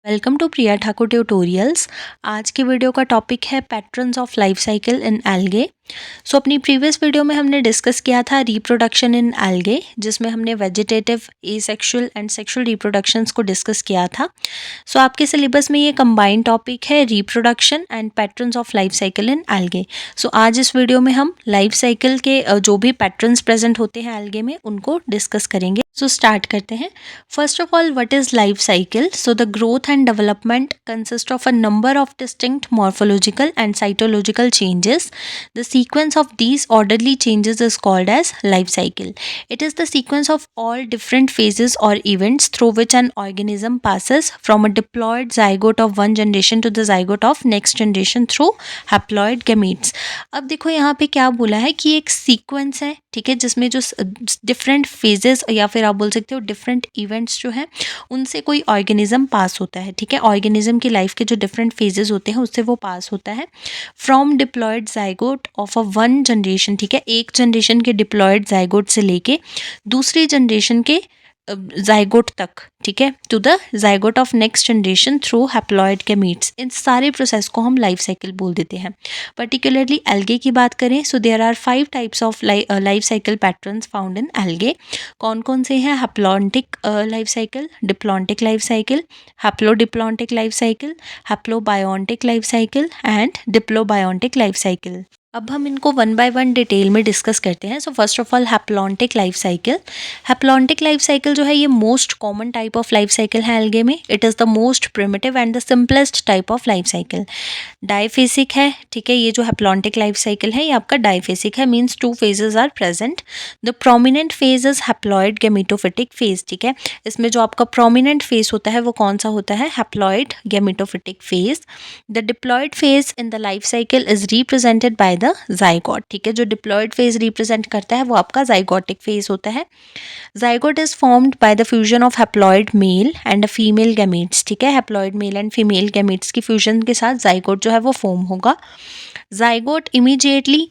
Welcome to Priya Thakur tutorials. आज की video का टॉपिक है patterns of life cycle in algae. अपनी प्रीवियस वीडियो में हमने डिस्कस किया था रिप्रोडक्शन इन एल्गे, जिसमें हमने vegetative, asexual and sexual reproductions को डिस्कस किया था। आपके सिलेबस में ये कंबाइंड टॉपिक है reproduction and patterns of life cycle in algae. आज इस वीडियो में हम लाइफ साइकिल के जो भी पैटर्न्स प्रेजेंट होते हैं एल्गे में उनको डिस्कस करेंगे। स्टार्ट करते हैं। First of all, what is life cycle? The growth and development consist of a number of distinct morphological and cytological changes. The sequence of these orderly changes is called as life cycle. It is the sequence of all different phases or events through which an organism passes from a diploid zygote of one generation to the zygote of next generation through haploid gametes. अब देखो यहाँ पे क्या बोला है कि एक sequence है, ठीक है, जिसमें जो डिफरेंट फेजेस या फिर आप बोल सकते हो डिफरेंट इवेंट्स जो हैं उनसे कोई ऑर्गेनिज्म पास होता है। ठीक है, ऑर्गेनिज्म की लाइफ के जो डिफरेंट फेजेस होते हैं उससे वो पास होता है from diploid zygote of a one generation. ठीक है, एक जनरेशन के डिप्लॉयड जाइगोट से लेके दूसरी जनरेशन के जाइगोट तक, ठीक है, to the zygote of next generation through haploid gametes. इन सारे प्रोसेस को हम लाइफ साइकिल बोल देते हैं। पर्टिकुलरली एल्गे की बात करें there are 5 types of life cycle patterns found in algae. कौन कौन से हैं? Haplontic life cycle, diplontic life cycle, haplodiplontic life cycle, haplobiontic life cycle and diplobiontic life cycle. अब हम इनको वन बाय वन डिटेल में डिस्कस करते हैं। First of all, haplontic life cycle. Haplontic life cycle जो है ये most common type of life cycle है एल्गे में। It is the most primitive and the simplest type of life cycle. Diphasic है, ठीक है, ये जो हैप्लॉन्टिक लाइफ साइकिल है ये आपका डाइफेसिक है, means 2 phases are present. The prominent phase is haploid gametophytic phase. ठीक है, इसमें जो आपका प्रोमिनेंट फेज होता है वो कौन सा होता है? Haploid gametophytic phase. The diploid phase in the life cycle is represented by the zygote. ठीक है, जो डिप्लॉयड फेज रिप्रेजेंट करता है वो आपका जाइगोटिक फेज होता है। Zygote is formed by the fusion of haploid male and female gametes. ठीक है, haploid male and female gametes की फ्यूजन के साथ जाइगोट जो है वो फॉर्म होगा। Zygote immediately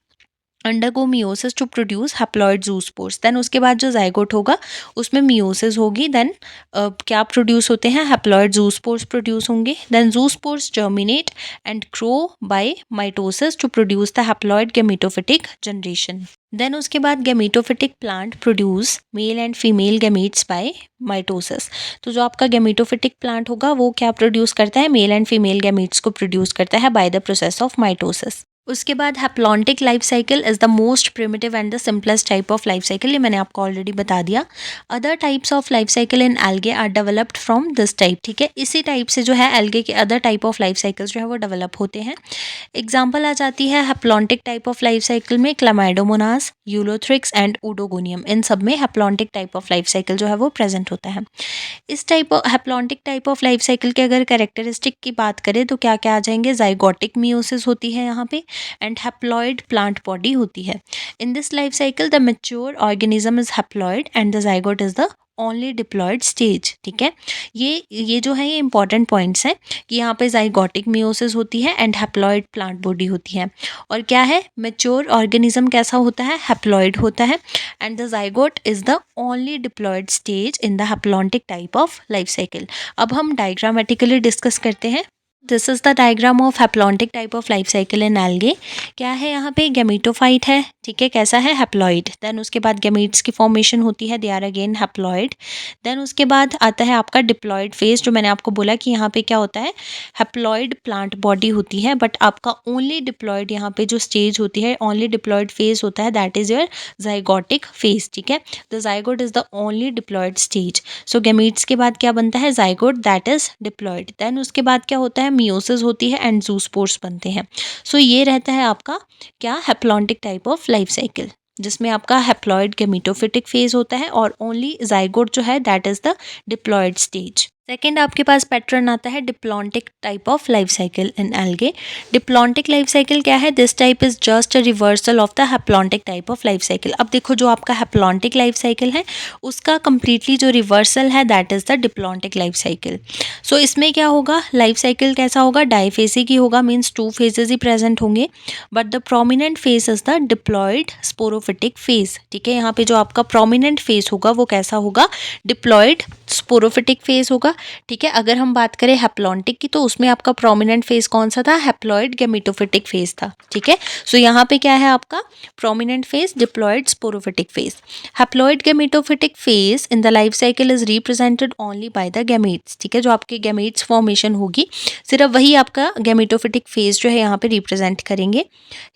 undergo meiosis to produce haploid zoospores. Then उसके बाद जो जाइगोट होगा उसमें मियोसिस होगी। देन क्या प्रोड्यूस होते हैं? हैप्लॉयड जूस्पोर्स प्रोड्यूस होंगे। Then zoospores germinate and grow by mitosis to produce the haploid gametophytic generation. Then उसके बाद gametophytic plant produce male and female gametes by mitosis. तो जो आपका गैमेटोफिटिक प्लांट होगा वो क्या प्रोड्यूस करता है? मेल एंड फीमेल गैमेट्स को प्रोड्यूस करता है by the process of mitosis. उसके बाद haplontic life cycle is the most primitive and the simplest type of life cycle. ये मैंने आपको ऑलरेडी बता दिया। Other types of life cycle in algae are developed from this type. ठीक है, इसी टाइप से जो है एल्गे के other type of life cycle जो है वो डेवलप होते हैं। एग्जाम्पल आ जाती है haplontic type of life cycle में क्लामाइडोमोनास, यूलोथ्रिक्स एंड ओडोगोनियम। इन सब में haplontic type of life cycle जो है वो प्रेजेंट होता है। इस type of haplontic type of life cycle के अगर कैरेक्टरिस्टिक की बात करें तो क्या क्या आ जाएंगे? जाइगोटिक मियोसिस होती है यहाँ पे एंड हैप्लॉयड प्लांट बॉडी होती है। In this life cycle the mature organism is haploid and the zygote is the only diploid stage. ठीक है, ये जो है ये इंपॉर्टेंट पॉइंट्स हैं कि यहाँ पे जाइगोटिक मियोसिस होती है एंड हैप्लॉयड प्लांट बॉडी होती है। और क्या है? मैच्योर ऑर्गेनिज्म कैसा होता है? हैप्लॉयड होता है and the zygote is the only diploid stage in the haplontic type of life cycle. अब हम डायग्रामेटिकली डिस्कस करते हैं। This is the diagram of haplontic type of life cycle in algae. क्या है यहाँ पे? गैमेटोफाइट है, ठीक है, कैसा है? हैप्लॉइड। देन उसके बाद गैमेट्स की फॉर्मेशन होती है, they are again haploid. Then उसके बाद आता है आपका डिप्लॉयड फेज, जो मैंने आपको बोला कि यहाँ पे क्या होता है? हैप्लॉइड प्लांट बॉडी होती है, बट आपका ओनली डिप्लॉयड यहाँ पे जो स्टेज होती है, ओनली डिप्लॉयड फेज होता है, that is your zygotic phase. ठीक है, the zygote is the only diploid stage. So gametes के बाद क्या बनता है? Zygote, that is diploid. Then उसके बाद क्या होता है? मियोसिस होती है एंड जूस्पोर्स बनते हैं। ये रहता है आपका क्या? Haplontic type of life cycle, जिसमें आपका हैप्लॉयड गैमेटोफिटिक फेज होता है और ओनली जाइगोट जो है that is the diploid stage. Second आपके पास पैटर्न आता है diplontic type of life cycle in algae. Diplontic life cycle क्या है? This type is just a reversal of the haplontic type of life cycle. अब देखो, जो आपका हैप्लॉन्टिक लाइफ साइकिल है उसका कंप्लीटली जो रिवर्सल है that is the diplontic life cycle. इसमें क्या होगा? लाइफ साइकिल कैसा होगा? डाइफेसिक ही होगा, मीन्स 2 फेजेस ही प्रेजेंट होंगे, but the prominent phase is the diploid sporophytic phase. ठीक है, यहाँ पे जो आपका प्रोमिनेंट फेज होगा वो कैसा होगा? डिप्लॉयड स्पोरोफिटिक फेज होगा। ठीक है। अगर हम बात करें हैप्लॉन्टिक की तो उसमें आपका प्रोमिनेंट फेज कौन सा था, हैप्लॉइड गैमेटोफिटिक फेज था, ठीक है। सो यहाँ पे क्या है आपका prominent phase, diploid sporophytic phase. Haploid gametophytic phase in the life cycle is represented only by the gametes, ठीक है। जो आपके गैमेट्स फॉर्मेशन होगी सिर्फ वही आपका गैमेटोफिटिक फेज जो है यहाँ पे रिप्रेजेंट करेंगे।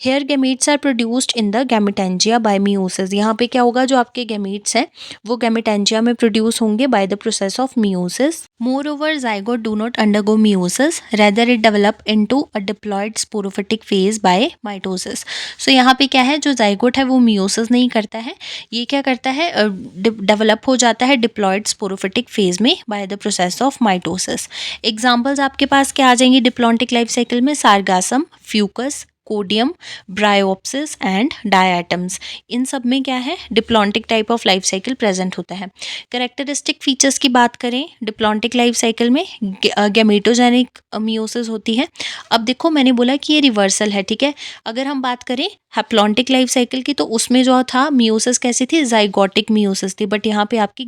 Here gametes are produced in the gametangia by meiosis. यहाँ पे क्या होगा, जो आपके गैमेट्स हैं वो गैमेटेंजिया में प्रोड्यूस होंगे bye the process of meiosis. Moreover zygote do not undergo meiosis, rather it develop into a diploid sporophytic phase by mitosis. So यहाँ पे क्या है, जो जाइगोट है वो मियोसिस नहीं करता है, ये क्या करता है, डेवलप हो जाता है डिप्लॉइड स्पोरोफिटिक फेज में bye the process of mitosis. Examples आपके पास क्या आ जाएंगी डिप्लॉन्टिक लाइफ साइकिल में, सारगासम, फ्यूकस, कोडियम, ब्रायोप्सिस एंड डायटम्स। इन सब में क्या है, diplontic type of life cycle present होता है। कैरेक्टरिस्टिक फीचर्स की बात करें डिप्लॉन्टिक लाइफ साइकिल में, गैमेटोजेनिक मियोसिस होती है। अब देखो मैंने बोला कि ये रिवर्सल है, ठीक है। अगर हम बात करें हैप्लॉन्टिक लाइफ साइकिल की तो उसमें जो था मियोसिस कैसी थी, जाइगोटिक मियोसिस थी, बट यहाँ पे आपकी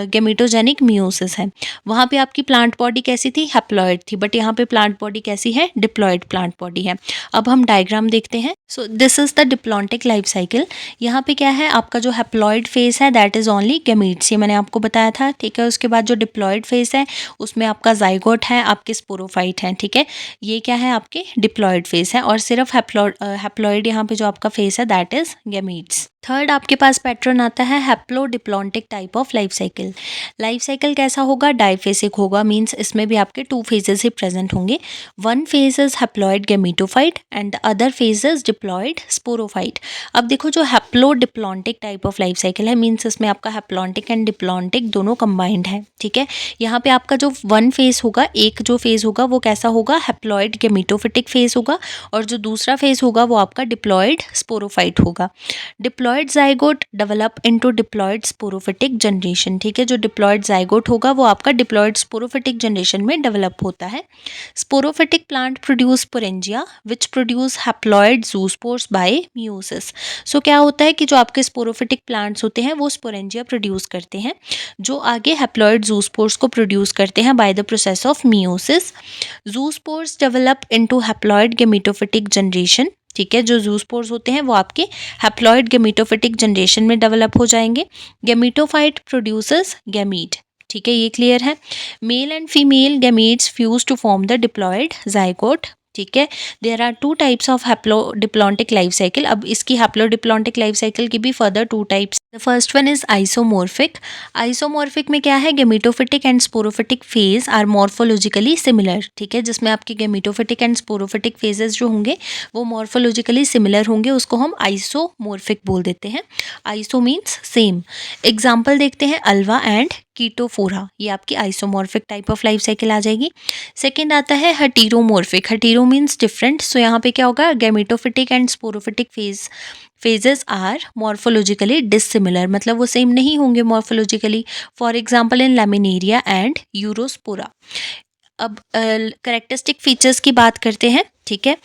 गैमेटोजेनिक मियोसिस है। वहाँ पे आपकी प्लांट बॉडी कैसी थी, हैप्लॉइड थी, बट यहाँ पे प्लांट बॉडी कैसी है, डिप्लॉइड प्लांट बॉडी है। अब हम डायग्राम देखते हैं। So this is the diplontic life cycle. यहाँ पे क्या है, आपका जो हैप्लॉइड फेज है दैट इज ओनली गैमेट्स, ये मैंने आपको बताया था, ठीक है। उसके बाद जो डिप्लॉइड फेज है उसमें आपका जाइगोट है, आपके स्पोरोफाइट हैं, ठीक है। ये क्या है, आपके डिप्लॉइड फेज है, और सिर्फ हैप्लॉइड यहाँ पे जो आपका फेज है दैट इज गैमेट्स। थर्ड आपके पास पैटर्न आता है haplodiplontic type of life cycle. Life cycle कैसा होगा, डाइफेसिक होगा, मींस इसमें भी आपके 2 फेजेस ही प्रेजेंट होंगे। One phase is haploid gametophyte and the other phase is diploid sporophyte. अब देखो जो haplodiplontic type of life cycle है, मींस इसमें आपका हैप्लॉन्टिक एंड डिप्लॉन्टिक दोनों कंबाइंड है, ठीक है। यहाँ पे आपका जो वन फेज होगा, एक जो फेज होगा वो कैसा होगा, हैप्लॉइड गैमेटोफिटिक फेज होगा, और जो दूसरा फेज होगा वो आपका डिप्लॉइड स्पोरोफाइट होगा। Diploid zygote develop into diploid sporophytic generation, ठीक है। जो डिप्लॉइड जाइगोट होगा वो आपका डिप्लॉइड स्पोरोफिटिक जनरेशन में डेवलप होता है। Sporophytic plant produce sporangia which produce haploid zoospores by meiosis. So क्या होता है कि जो आपके स्पोरोफिटिक प्लांट्स होते हैं वो स्पोरेंजिया प्रोड्यूस करते हैं, जो आगे हैप्लॉइड जूस्पोर्स को प्रोड्यूस करते हैं bye the process of meiosis. Zoospores develop into haploid gametophytic generation, ठीक है। जो जूस्पोर्स होते हैं वो आपके हैप्लॉइड गैमेटोफिटिक जनरेशन में डेवलप हो जाएंगे। गैमेटोफाइट प्रोड्यूसेस गैमीट, ठीक है, ये क्लियर है। Male and female gametes fuse to form the diploid zygote, ठीक है। There are 2 types of haplodiplontic life cycle. अब इसकी हैप्लोडिप्लॉन्टिक लाइफ साइकिल की भी further 2 types. The first one is isomorphic. Isomorphic में क्या है, gametophytic and sporophytic phase are morphologically similar, ठीक है। जिसमें आपके गैमेटोफिटिक एंड स्पोरोफिटिक फेजेस जो होंगे वो मॉर्फोलॉजिकली सिमिलर होंगे, उसको हम आइसोमॉर्फिक बोल देते हैं। Iso means same. एग्जाम्पल देखते हैं, अल्वा एंड कीटोफोरा, ये आपकी isomorphic type of life cycle आ जाएगी। सेकेंड आता है heteromorphic. Hetero means different, so यहाँ पे क्या होगा, gametophytic and sporophytic phases are morphologically dissimilar, मतलब वो सेम नहीं होंगे morphologically. For example in Laminaria and Urospora. अब करेक्टरिस्टिक फीचर्स की बात करते हैं, ठीक है।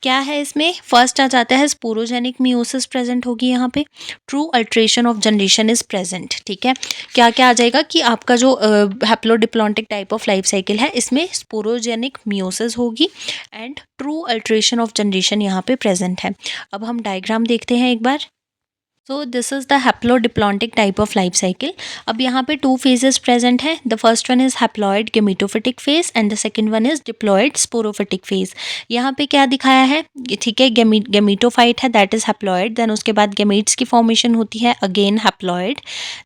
क्या है इसमें, फर्स्ट आ जाता है स्पोरोजेनिक मियोसिस प्रेजेंट होगी, यहाँ पे true alteration of generation is present, ठीक है। क्या क्या आ जाएगा कि आपका जो haplodiplontic type of life cycle है इसमें स्पोरोजेनिक मियोसिस होगी and true alteration of generation यहाँ पे प्रेजेंट है। अब हम डायग्राम देखते हैं एक बार। So this is the haplodiplontic type of life cycle. अब यहाँ पे 2 फेजेस प्रेजेंट हैं। The first one is haploid gametophytic phase and the second one is diploid sporophytic phase. यहाँ पे क्या दिखाया है, ठीक है, गैमेटोफाइट है दैट इज हैप्लॉइड, देन उसके बाद गैमेट्स की फॉर्मेशन होती है, अगेन हैप्लॉइड,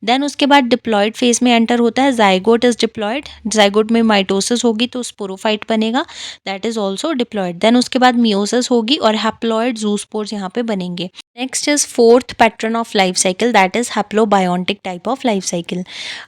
देन उसके बाद डिप्लॉइड फेज में एंटर होता है, जाइगोट इज डिप्लॉइड, जाइगोट में माइटोसिस होगी तो स्पोरोफाइट बनेगा that is also diploid, then उसके बाद मियोसिस होगी और हैप्लॉइड जूस्पोर्स यहाँ पे बनेंगे। Next is fourth pattern of life cycle that is haplobiontic type of life cycle.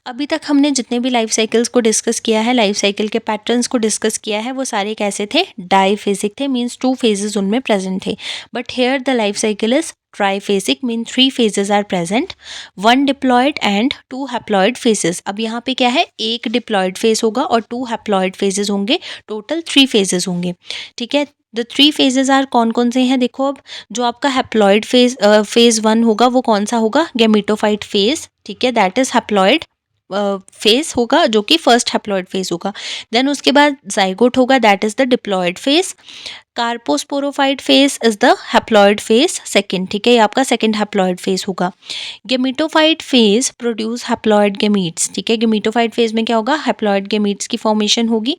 अभी तक हमने जितने भी लाइफ साइकिल्स को डिस्कस किया है, लाइफ साइकिल के पैटर्न्स को डिस्कस किया है, वो सारे कैसे थे, डाइफेसिक थे, मीन्स 2 फेजेस उनमें प्रेजेंट थे। But here the life cycle is triphasic, mean 3 phases are present, 1 diploid and 2 haploid phases. अब यहाँ पे क्या है, 1 डिप्लॉइड फेज होगा और 2 हैप्लॉइड फेजेस होंगे, टोटल 3 फेजेस होंगे, ठीक है। द 3 फेजेस आर कौन कौन से हैं, देखो अब जो आपका हैप्लॉइड फेज 1 होगा वो कौन सा होगा, गैमेटोफाइट फेज, ठीक है, दैट इज हैप्लॉइड। फेज होगा जो कि फर्स्ट हैप्लॉइड फेज होगा। देन उसके बाद जाइगोट होगा, that is the diploid phase. Carposporophyte phase is the haploid phase second, ठीक है, ये आपका सेकंड हैप्लॉइड फेज होगा। Gametophyte phase produce haploid gametes, ठीक है, गेमिटोफाइट फेज में क्या होगा, हैप्लॉइड गेमीट्स की फॉर्मेशन होगी।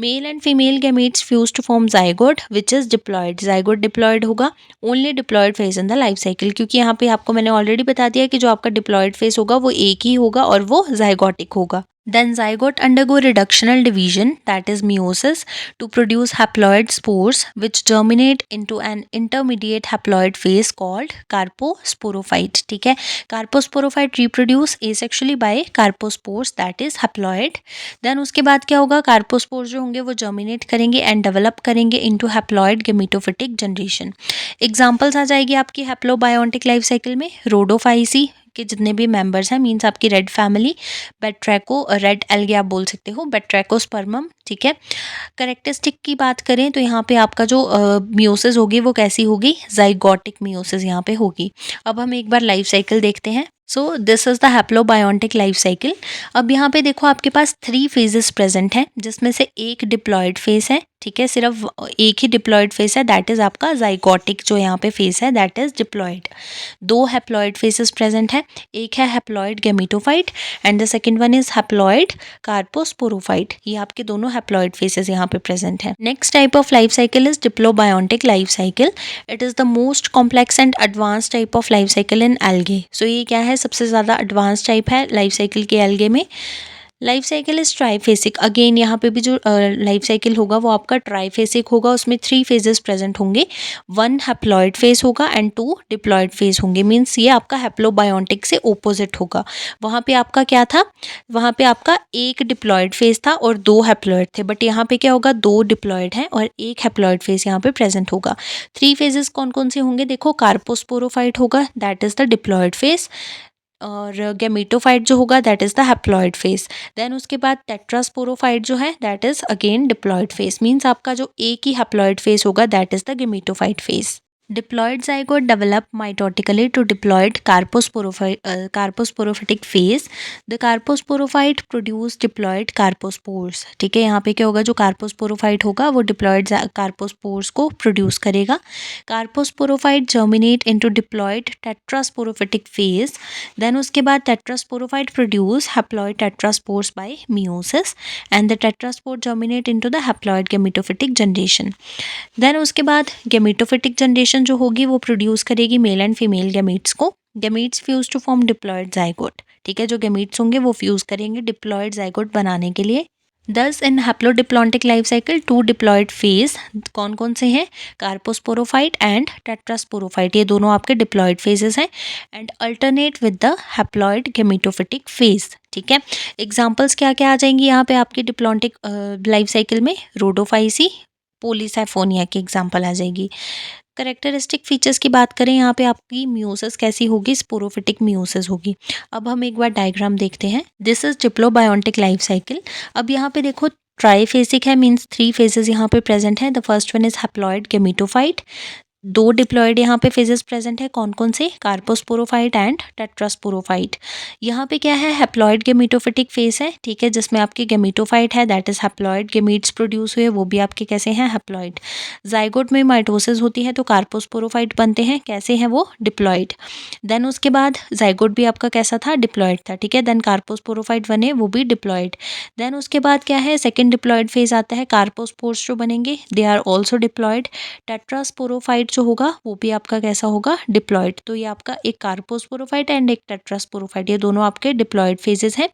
Male and female gametes fuse to form zygote which is diploid, zygote diploid होगा। Only diploid phase in the life cycle, क्योंकि यहाँ पे आपको मैंने ऑलरेडी बता दिया कि जो आपका डिप्लॉयड फेज होगा वो एक ही होगा और वो जाइगोटिक होगा। Then zygote undergo reductional division, that is meiosis, to produce haploid spores which germinate into an intermediate haploid phase called carposporophyte, ठीक है। Carposporophyte reproduce asexually by carpospores, that is haploid। Then उसके बाद क्या होगा, carpospores जो होंगे वो germinate करेंगे and develop करेंगे into haploid gametophytic generation। Examples आ जाएगी आपकी haplobiontic life cycle में, rhodophyceae के जितने भी मेंबर्स हैं, मीन्स आपकी रेड फैमिली, बेट्रैको, रेड एल्गे आप बोल सकते हो, बेट्रैकोस्पर्मम, ठीक है। करेक्टरिस्टिक की बात करें तो यहाँ पे आपका जो मियोसिस होगी वो कैसी होगी, जाइगोटिक मियोसिस यहाँ पे होगी। अब हम एक बार लाइफ साइकिल देखते हैं। So this is the haplobiontic life cycle. अब यहाँ पे देखो आपके पास 3 फेजेस प्रेजेंट हैं, जिसमें से एक डिप्लॉयड फेज है, ठीक है, सिर्फ एक ही डिप्लॉयड फेज है, दैट इज आपका जाइगोटिक जो यहाँ पे फेज है, that is diploid. 2 haploid phases present है, एक है haploid gametophyte and the second one is haploid carposporophyte. ये आपके दोनों हैप्लॉयड फेजेस यहाँ पे प्रेजेंट है। Next type of life cycle is diplobiontic life cycle. It is the most complex and advance type of life cycle in algae. So ये क्या है, सबसे ज़्यादा एडवांस टाइप है लाइफ साइकिल के एल्गे में। Life cycle is triphasic, again यहाँ पे भी जो लाइफ साइकिल होगा वो आपका ट्राइफेसिक होगा, उसमें 3 फेजेस प्रेजेंट होंगे, 1 हैप्लॉयड फेज होगा एंड 2 डिप्लॉयड फेज होंगे, मीन्स ये आपका हैप्लोबायोटिक से ओपोजिट होगा। वहाँ पे आपका क्या था, वहाँ पे आपका एक डिप्लॉयड फेज था और 2 हैप्लॉयड थे, बट यहाँ पे क्या होगा, 2 डिप्लॉयड हैं और एक हैप्लॉयड फेज यहाँ पे प्रेजेंट होगा। 3 फेजेस कौन कौन से होंगे, देखो, कार्पोस्पोरोफाइट होगा, that is the diploid phase, और गेमिटोफाइट जो होगा that is the haploid phase. Then उसके बाद टेट्रास्पोरोफाइट जो है that is again diploid phase, means आपका जो एक ही हैप्लॉयड फेज होगा that is the gametophyte phase. Diploid zygote develop mitotically to diploid carposporophytic phase. The carposporophyte produce diploid carpospores, ठीक है, यहाँ पे क्या होगा, जो carposporophyte होगा वो diploid carpospores को produce करेगा। Carposporophyte germinate into diploid tetrasporophytic phase, then उसके बाद tetrasporophyte produce haploid tetraspores by meiosis and the tetraspore germinate into the haploid gametophytic generation। Then उसके बाद गेमिटोफिटिक जनरेशन जो होगी वो प्रोड्यूस करेगी मेल एंड फीमेल गेमीट्स को। Gametes fuse to form diploid zygote, ठीक है, जो गेमीट्स होंगे वो फ्यूज करेंगे डिप्लॉयड जाइगोट बनाने के लिए। Thus in haplodiplontic life cycle 2 diploid phase कौन कौन से हैं, कार्पोस्पोरोफाइट एंड टेट्रास्पोरोफाइट, ये दोनों आपके डिप्लॉयड फेजेस हैं and alternate with the haploid gametophytic phase, ठीक है। एग्जांपल्स क्या क्या आ जाएंगी यहाँ पे आपकी डिप्लॉन्टिक लाइफ साइकिल में, रोडोफाइसी, पोलीसाइफोनिया की एग्जांपल आ जाएगी। करेक्टरिस्टिक फीचर्स की बात करें, यहाँ पे आपकी मियोसिस कैसी होगी, स्पोरोफिटिक मियोसिस होगी। अब हम एक बार डायग्राम देखते हैं। This is diplobiontic life cycle. अब यहाँ पे देखो ट्राइफेसिक है, मीन्स 3 फेजेस यहाँ पे प्रेजेंट है। The first one is haploid gametophyte, 2 diploid यहाँ पे फेजेस प्रेजेंट है, कौन कौन से, कार्पोस्पोरोफाइट एंड टेट्रास्पोरोफाइट। यहाँ पे क्या है, हैप्लॉयड गेमिटोफिटिक फेज है, ठीक है, जिसमें आपके गेमिटोफाइट है, that is haploid gametes produce हुए, वो भी आपके कैसे हैं, हैप्लॉयड। जाइगोट में माइटोसिस होती है तो कार्पोस्पोरोफाइट बनते हैं, कैसे हैं वो, डिप्लॉयड। देन उसके बाद जाइगोट भी आपका कैसा था, डिप्लॉयड था, ठीक है, देन कार्पोस्पोरोफाइट बने, वो भी डिप्लॉयड। देन उसके बाद क्या है, सेकेंड डिप्लॉयड फेज आता है, कार्पोस्पोर्स जो बनेंगे they are also diploid. Tetrasporophyte जो होगा वो भी आपका कैसा होगा, डिप्लॉयड। तो ये आपका एक कार्पोस्पोरोफाइट एंड एक टेट्रास्पोरोफाइट, ये दोनों आपके डिप्लॉयड फेजेस हैं।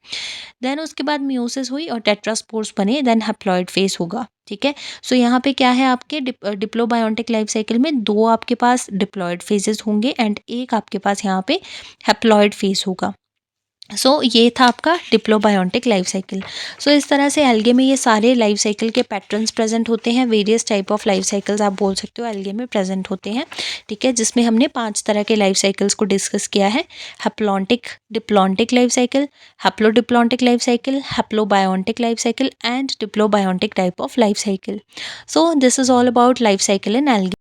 देन उसके बाद मियोसिस हुई और टेट्रास्पोर्स बने, देन हैप्लॉयड फेज होगा, ठीक है। सो यहाँ पे क्या है, आपके डिप्लोबायोटिक लाइफ साइकिल में 2 आपके पास डिप्लॉयड फेजेस होंगे एंड एक आपके पास यहाँ पे हैप्लॉयड फेज होगा। सो ये था आपका डिप्लोबायोटिक लाइफ साइकिल। सो इस तरह से एल्गे में ये सारे लाइफ साइकिल के पैटर्न्स प्रेजेंट होते हैं। Various type of life cycles आप बोल सकते हो एल्गे में प्रेजेंट होते हैं, ठीक है, जिसमें हमने 5 तरह के लाइफ साइकिल्स को डिस्कस किया है। Haplontic diplontic life cycle, haplodiplontic life cycle, haplobiontic life cycle and diplobiontic type of life cycle. So this is all about life cycle in algae.